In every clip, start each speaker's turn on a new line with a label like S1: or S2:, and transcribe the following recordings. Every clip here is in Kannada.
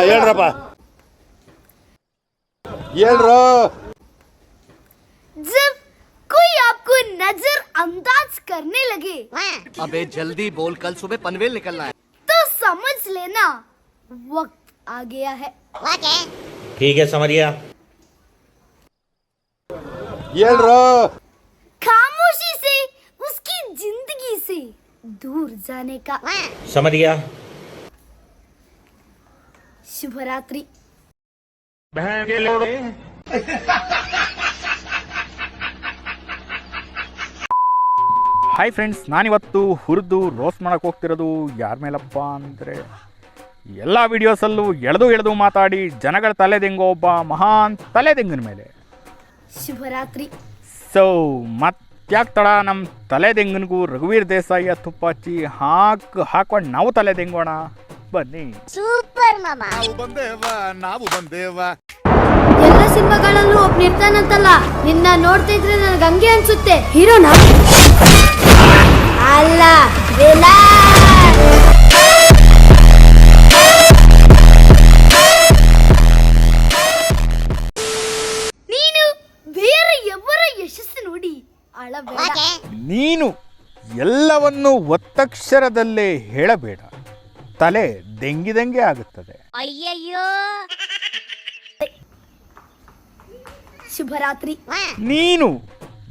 S1: ಹೇಳ್ರಪ್ಪ ಹೇಳ್ರು.
S2: जब कोई आपको नजर अंदाज करने लगे,
S3: अबे जल्दी बोल, कल सुबह पनवेल निकलना है,
S2: तो समझ लेना वक्त आ गया है.
S4: ठीक है, समझ गया.
S1: ಹೇಳ್ರು.
S2: खामोशी से उसकी जिंदगी से दूर जाने का.
S4: समझ गया.
S2: शुभ रात्रि.
S5: ಹಾಯ್ ಫ್ರೆಂಡ್ಸ್, ನಾನಿವತ್ತು ಹುರಿದು ರೋಸ್ಟ್ ಮಾಡೋಕ್ಕೆ ಹೋಗ್ತಿರೋದು ಯಾರ ಮೇಲಪ್ಪ ಅಂದರೆ, ಎಲ್ಲ ವೀಡಿಯೋಸಲ್ಲೂ ಎಳೆದು ಮಾತಾಡಿ ಜನಗಳ ತಲೆದೆಂಗೋ ಒಬ್ಬ ಮಹಾನ್ ತಲೆದೆಂಗನ ಮೇಲೆ.
S2: ಶುಭರಾತ್ರಿ.
S5: ಸೊ ಮತ್ತ್ಯಾಕೆ ತಡ, ನಮ್ಮ ತಲೆದೆಂಗನಿಗೂ ರಘುವೀರ್ ದೇಸಾಯಿಯ ತುಪ್ಪ ಹಚ್ಚಿ ಹಾಕೊಂಡು ನಾವು ತಲೆದೆಂಗೋಣ ಬನ್ನಿ.
S2: ಸೂಪರ್ ಮಾಮ.
S1: ನಾವು ಬಂದೇವ.
S2: ಎಲ್ಲ ಸಿನಿಮಾಗಳಲ್ಲೂ ಒಬ್ಬ ನಿರ್ತಾನಂತಲ್ಲ, ನಿನ್ನ ನೋಡ್ತಾ ಇದ್ರೆ ನನಗೆ ಹಂಗೆ ಅನ್ಸುತ್ತೆ. ಹೀರೋನಾ ಅಲ್ಲ, ನೀನು ಬೇರೆ ಎವರ ಯಶಸ್ಸು ನೋಡಿ ಅಳಬೇಡ.
S5: ನೀನು ಎಲ್ಲವನ್ನು ಒತ್ತಕ್ಷರದಲ್ಲೇ ಹೇಳಬೇಡ, ತಲೆ ದೆಂಗಿದಂಗೆ ಆಗುತ್ತದೆ.
S2: ಅಯ್ಯಯ್ಯೋ. ಶುಭರಾತ್ರಿ.
S5: ನೀನು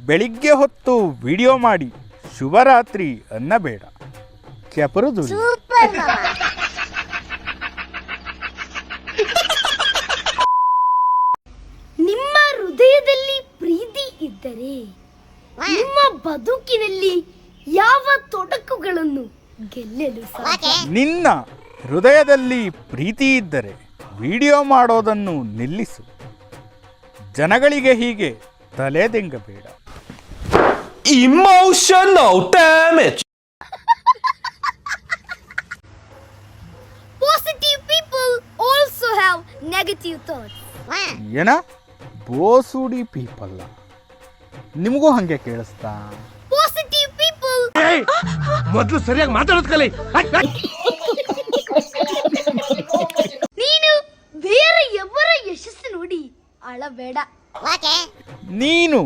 S5: ಬೆಳಿಗ್ಗೆ ಹೊತ್ತು ವಿಡಿಯೋ ಮಾಡಿ ಶುಭರಾತ್ರಿ ಅನ್ನಬೇಡ, ಕೆಪರುದು.
S2: ನಿಮ್ಮ ಹೃದಯದಲ್ಲಿ ಪ್ರೀತಿ ಇದ್ದರೆ ನಿಮ್ಮ ಬದುಕಿನಲ್ಲಿ ಯಾವ ತೊಡಕುಗಳನ್ನು ಗೆಲ್ಲಲು ಸಾಧ್ಯ.
S5: ನಿನ್ನ ಹೃದಯದಲ್ಲಿ ಪ್ರೀತಿ ಇದ್ದರೆ ವಿಡಿಯೋ ಮಾಡೋದನ್ನು ನಿಲ್ಲಿಸು, ಜನಗಳಿಗೆ ಹೀಗೆ ತಲೆದೆಂಗಬೇಡ.
S6: Emotional damage.
S2: Positive people also have negative thoughts.
S5: ಏನ ಬೋಸುಡಿ ಪೀಪಲ್ಲ, ನಿಮಗೂ ಹಂಗೆ ಕೇಳಿಸ್ತಾ?
S2: Positive people.
S6: ಮೊದಲು ಸರಿಯಾಗಿ ಮಾತಾಡೋದು ಕಲಿ.
S2: ನೀನು ಬೇರೆ ಎವರ ಯಶಸ್ಸು ನೋಡಿ ಅಳಬೇಡ.
S5: ನೀನು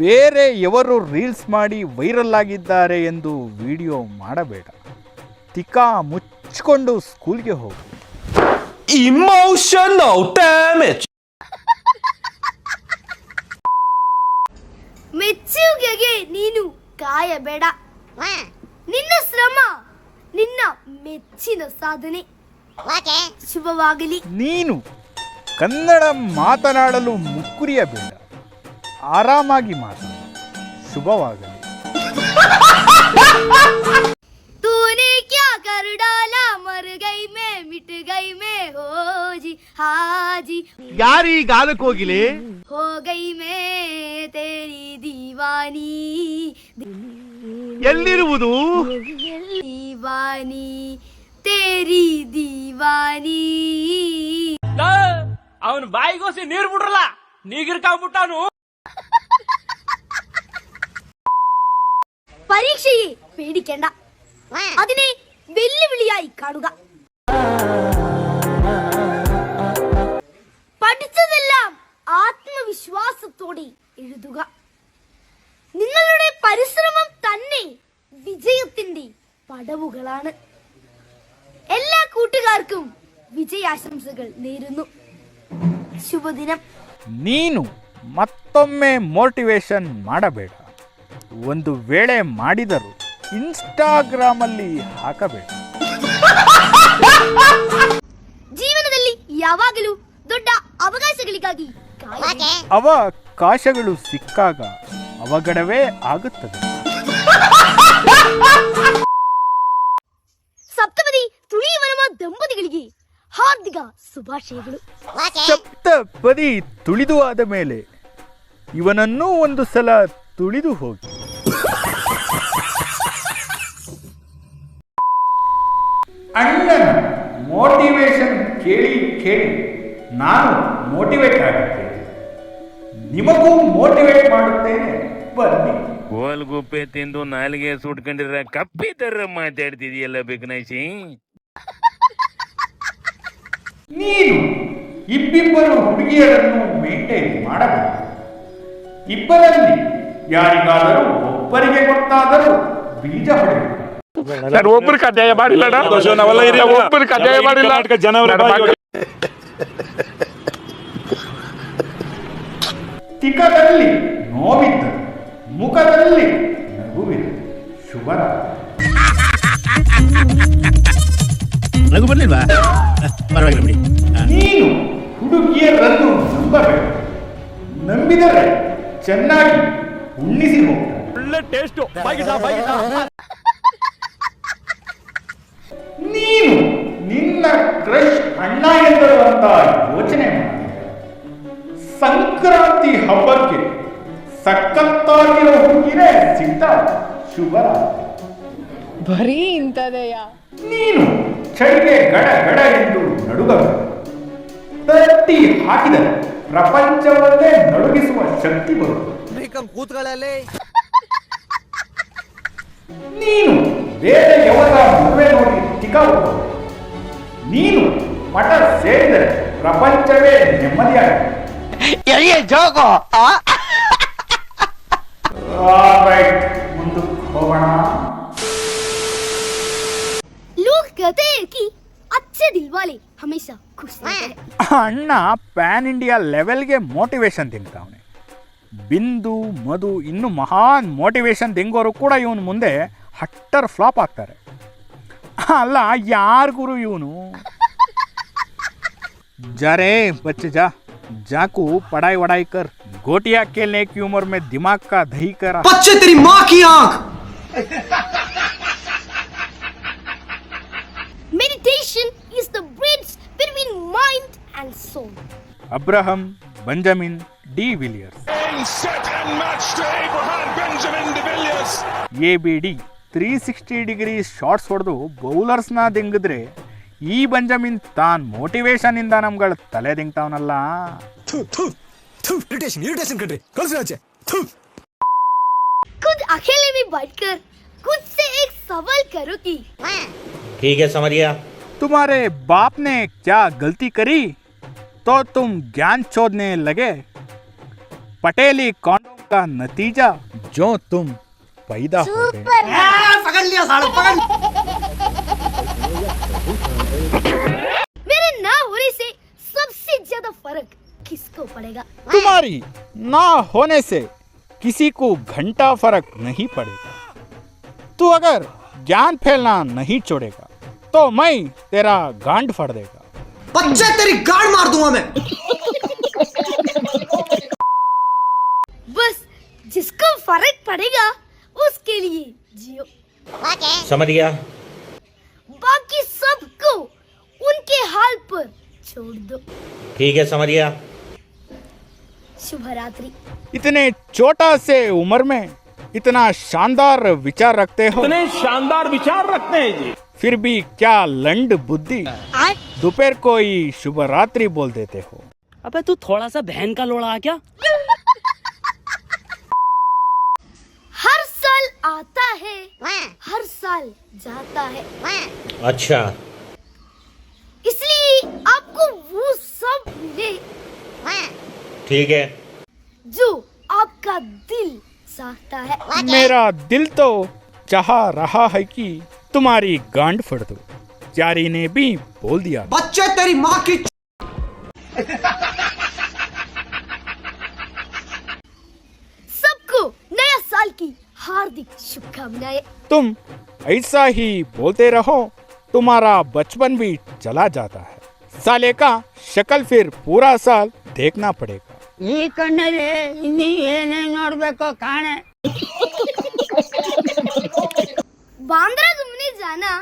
S5: ಬೇರೆ ಎವರು ರೀಲ್ಸ್ ಮಾಡಿ ವೈರಲ್ ಆಗಿದ್ದಾರೆ ಎಂದು ವಿಡಿಯೋ ಮಾಡಬೇಡ, ತಿಕ್ಕಾ ಮುಚ್ಚಿಕೊಂಡು ಸ್ಕೂಲ್ಗೆ ಹೋಗು.
S6: Emotional damage.
S2: ಮೆಚ್ಚುಗೆಗೆ ನೀನು ಕಾಯಬೇಡ. ನಿನ್ನ ಶ್ರಮ ನಿನ್ನ ಮೆಚ್ಚಿನ ಸಾಧನೆ. ಶುಭವಾಗಲಿ.
S5: ನೀನು ಕನ್ನಡ ಮಾತನಾಡಲು ಮುಕ್ಕುರಿಯಬೇಡ, ಆರಾಮಾಗಿ ಮಾತಾಡು, ಶುಭವಾಗಲಿ.
S2: तूने क्या कर डाला, मर गई मैं, मिट गई मैं, हो जी हाजी.
S6: ಯಾರೀ ಗಾಲಕ್ಕೆ ಹೋಗಿಲಿ?
S2: हो गई मैं तेरी दीवानी.
S6: ಎಲ್ಲಿರುವುದು?
S2: दीवानी तेरी दीवानी.
S6: ಅವನು ಬಾಯಿಗೋಸಿ ನೀರು ಬಿಡ್ರಲ್ಲ, ನೀಗಿರ್ಕಾಗ್ಬಿಟ್ಟಾನು.
S2: പരീക്ഷയെ പേടിക്കേണ്ട, അതിനെ വെല്ലുവിളിയായി കാണുക. പഠിച്ചതെല്ലാം ആത്മവിശ്വാസത്തോടെ എഴുതുക. നിങ്ങളുടെ പരിശ്രമം തന്നെ വിജയത്തിന്റെ പടവുകളാണ്. എല്ലാ കൂട്ടുകാർക്കും വിജയാശംസകൾ നേരുന്നു. ಶುಭದಿನ.
S5: ನೀನು ಮತ್ತೊಮ್ಮೆ ಮೋಟಿವೇಶನ್ ಮಾಡಬೇಡ, ಒಂದು ವೇಳೆ ಮಾಡಿದರೂ ಇನ್ಸ್ಟಾಗ್ರಾಮಲ್ಲಿ ಹಾಕಬೇಡ.
S2: ಜೀವನದಲ್ಲಿ ಯಾವಾಗಲೂ ದೊಡ್ಡ ಅವಕಾಶಗಳಿಗಾಗಿ
S5: ಅವಕಾಶಗಳು ಸಿಕ್ಕಾಗ ಅವಘಡವೇ ಆಗುತ್ತದೆ.
S2: ಸಪ್ತಪದಿ ತುಳಿಯುವ ದಂಪತಿಗಳಿಗೆ ಹಾರ್ದಿಕ ಶುಭಾಶಯಗಳು.
S5: ಸಪ್ತಪದಿ ತುಳಿದು ಆದ ಮೇಲೆ ಇವನನ್ನೂ ಒಂದು ಸಲ ತುಳಿದು ಹೋಗಿ. ಅಣ್ಣನ ಮೋಟಿವೇಶನ್ ಕೇಳಿ ನಾನು ಮೋಟಿವೇಟ್ ಆಗುತ್ತೇನೆ, ನಿಮಗೂ ಮೋಟಿವೇಟ್ ಮಾಡುತ್ತೇನೆ, ಬನ್ನಿ.
S7: ಗೋಲ್ಗುಪ್ಪೆ ತಿಂದು ನಾಲಿಗೆ ಸುಟ್ಕೊಂಡಿರ ಕಪ್ಪಿ ತರ ಮಾತಾಡ್ತಿದೆಯಲ್ಲ ಬಿಗ್ನಾಶಿ.
S5: ನೀನು ಇಬ್ಬಿಬ್ಬರು ಹುಡುಗಿಯರನ್ನು ಮೇಂಟೈನ್ ಮಾಡಬಹುದು. ಇಬ್ಬರಲ್ಲಿ ಯಾರಿಗಾದರೂ ಒಬ್ಬರಿಗೆ ಗೊತ್ತಾದರೂ ಬೀಜ ಹೊಡೆಯಬೇಕು.
S8: ನಾನು ಒಬ್ಬರಿಗೆ ಅನ್ಯಾಯ ಮಾಡಿಲ್ಲ, ಒಬ್ಬರಿಗೆ ಅನ್ಯಾಯ ಮಾಡಿಲ್ಲ.
S5: ತಿಕದಲ್ಲಿ ನೋವಿದ್ದ ಮುಖದಲ್ಲಿ ನಗುವಿದೆ. ಶುಭರಾತ್ರಿ.
S1: ನಗು ಬರ್ಲಿಲ್ವಾ? ಪರವಾಗಿಲ್ಲ ಬಿಡಿ.
S5: ನೀನು ಹುಡುಗಿಯರನ್ನು ನಂಬಬೇಕು. ನಂಬಿದರೆ ಚೆನ್ನಾಗಿ ಉಣ್ಣಿಸಿ ಹೋಗ್ತಾರೆ.
S8: ಒಳ್ಳೆ ಟೇಸ್ಟು.
S5: ನೀನು ನಿನ್ನ ಕ್ರಶ್ ಅಣ್ಣ ಎಂದರು ಅಂತ ಯೋಚನೆ ಮಾಡಿ ಸಂಕ್ರಾಂತಿ ಹಬ್ಬಕ್ಕೆ ಸಖತ್ತಾಗಿರೋ ಹುಡುಗಿರೇ ಸಿಗ್ತಾಳೆ. ಶುಭರಾತ್ರಿ.
S9: ಬರೀ ಇಂಥದೆಯ.
S5: ನೀನು ಚಳಿಗೆ ಗಡ ಗಡ ಎಂದು ನಡುಗಬೇಕು. ತಟ್ಟಿ ಹಾಕಿದರೆ ಪ್ರಪಂಚವನ್ನೇ ನಡುಗಿಸುವ ಶಕ್ತಿ ಬರುತ್ತದೆ.
S3: ಕೂತ್ಗಳಲ್ಲಿ
S5: ನೀನು ಬೇರೆ ಯವರ ಮದುವೆ ನೋಡಿ ಟಿಕಾವುದು. ನೀನು ಮಠ ಸೇರಿದರೆ ಪ್ರಪಂಚವೇ ನೆಮ್ಮದಿಯಾಗಿದೆ. ಮುಂದಕ್ಕೆ ಹೋಗೋಣ.
S2: लोग कहते हैं कि अच्छे दिल वाले हमेशा खुश रहते हैं.
S5: ಅಣ್ಣ ಪ್ಯಾನ್ ಇಂಡಿಯಾ ಲೆವೆಲ್ಗೆ ಮೋಟಿವೇಶನ್ ತಿಂತಾವನೆ. ಬಿಂದು ಮಧು ಇನ್ನು ಮಹಾನ್ ಮೋಟಿವೇಶನ್ ತೆಂಗೋರು ಕೂಡ ಇವನು ಮುಂದೆ ಹಟ್ಟರ್ ಫ್ಲಾಪ್ ಆಗ್ತಾರೆ. ಅಲ್ಲ ಯಾರು ಗುರು ಇವನು? जरे बच्चे जा जाकू पढ़ाई वढ़ाई कर. गोटियां खेलने की उम्र में दिमाग का दही करा.
S3: बच्चे तेरी माँ की आंख.
S2: Meditation is the bridge between mind and soul.
S5: Abraham Benjamin D Villiers. ABD 360 degree shots ಹೊಡೆದು ಬೌಲರ್ಸ್ನ ದಿಂಗಿದ್ರೆ ಈ ಬೆಂಜಮಿನ್ ತಾನ್ ಮೋಟಿವೇಶನ್ ಇಂದ ನಮ್ಗಳ ತಲೆ ದಿಂಗ್ತಾವನಲ್ಲ.
S2: खुद अकेले में बैठकर खुद से एक सवाल करो कि
S4: ठीक है समझ गया.
S5: तुम्हारे बाप ने क्या गलती करी तो तुम ज्ञान चोदने लगे. पटेली कॉन्डोम का नतीजा जो तुम पैदा हो गए.
S3: पकड़ लिया साला, पकड़.
S2: मेरे ना होने से सबसे ज्यादा फर्क किसको पड़ेगा?
S5: तुम्हारी ना होने से किसी को घंटा फर्क नहीं पड़ेगा. तू अगर ज्ञान फैलना नहीं छोड़ेगा तो मैं तेरा गांड फाड़ देगा.
S3: बच्चे तेरी गाड़ मार दूंगा मैं.
S2: बस जिसको फर्क पड़ेगा उसके लिए जियो.
S4: समझ गया.
S2: बाकी सबको उनके हाल पर छोड़ दो.
S4: ठीक है समझ गया.
S2: शुभ रात्रि.
S5: इतने छोटा से उम्र में इतना शानदार विचार रखते हो.
S8: इतने शानदार विचार रखते हैं जी.
S5: फिर भी क्या लंड बुद्धि. दोपहर को ही शुभ रात्रि बोल देते हो.
S10: अबे तू थोड़ा सा बहन का लोड़ा आ क्या?
S2: हर साल आता है हर साल जाता है.
S4: अच्छा
S2: इसलिए आपको वो सब मिले
S4: ठीक है.
S2: जो आपका दिल चाहता है.
S5: मेरा दिल तो चाह रहा है कि तुम्हारी गांड फड़ दो. चारी ने भी बोल दिया.
S3: बच्चे तेरी माँ की.
S2: सबको नया साल की हार्दिक शुभकामनाएं.
S5: तुम ऐसा ही बोलते रहो तुम्हारा बचपन भी चला जाता है. साले का शक्ल फिर पूरा साल देखना पड़ेगा.
S9: ಈ ಕಣ್ಣಲ್ಲಿ ಇನ್ನೀ ಏನೇನ್ ನೋಡ್ಬೇಕು ಕಾಣೆ.
S2: बांद्रा घूमने जाना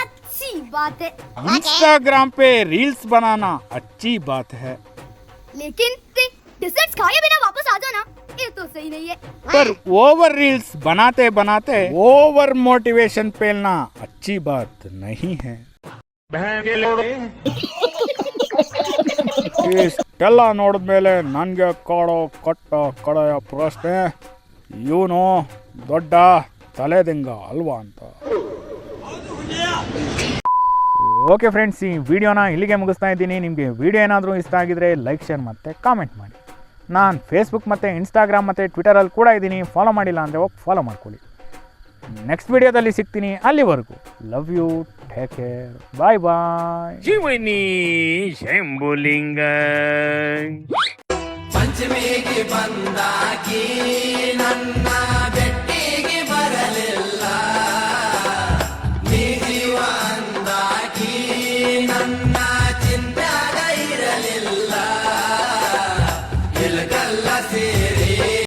S2: अच्छी बात है
S5: इंस्टाग्राम पे रील्स बनाना अच्छी बात है.
S2: लेकिन डिजर्ट्स खाए बिना वापस आ जाना ये तो सही नहीं है.
S5: पर ओवर रील्स बनाते बनाते ओवर मोटिवेशन फैलना अच्छी बात नहीं है. ಇಷ್ಟೆಲ್ಲ ನೋಡಿದ್ಮೇಲೆ ನನಗೆ ಕಾಡೋ ಕಟ್ಟ ಕಡೆಯ ಪ್ರಶ್ನೆ, ಇವನು ದೊಡ್ಡ ತಲೆದಿಂಗ ಅಲ್ವಾ ಅಂತ. ಓಕೆ ಫ್ರೆಂಡ್ಸ್, ಈ ವಿಡಿಯೋನ ಇಲ್ಲಿಗೆ ಮುಗಿಸ್ತಾ ಇದ್ದೀನಿ. ನಿಮಗೆ ವಿಡಿಯೋ ಏನಾದರೂ ಇಷ್ಟ ಆಗಿದರೆ ಲೈಕ್, ಶೇರ್ ಮತ್ತು ಕಾಮೆಂಟ್ ಮಾಡಿ. ನಾನು ಫೇಸ್ಬುಕ್ ಮತ್ತು ಇನ್ಸ್ಟಾಗ್ರಾಮ್ ಮತ್ತು ಟ್ವಿಟರಲ್ಲಿ ಕೂಡ ಇದ್ದೀನಿ. ಫಾಲೋ ಮಾಡಿಲ್ಲ ಅಂದರೆ ಹೋಗಿ ಫಾಲೋ ಮಾಡ್ಕೊಳ್ಳಿ. ನೆಕ್ಸ್ಟ್ ವಿಡಿಯೋದಲ್ಲಿ ಸಿಗ್ತೀನಿ. ಅಲ್ಲಿವರೆಗೂ ಲವ್ ಯು, ಟೇಕ್ ಕೇರ್, ಬಾಯ್ ಬಾಯ್.
S7: ಶಿವನಿ ಶಂಭುಲಿಂಗ
S3: ಪಂಚಮಿಗೆ ಬಂದಾಗಿ ನನ್ನ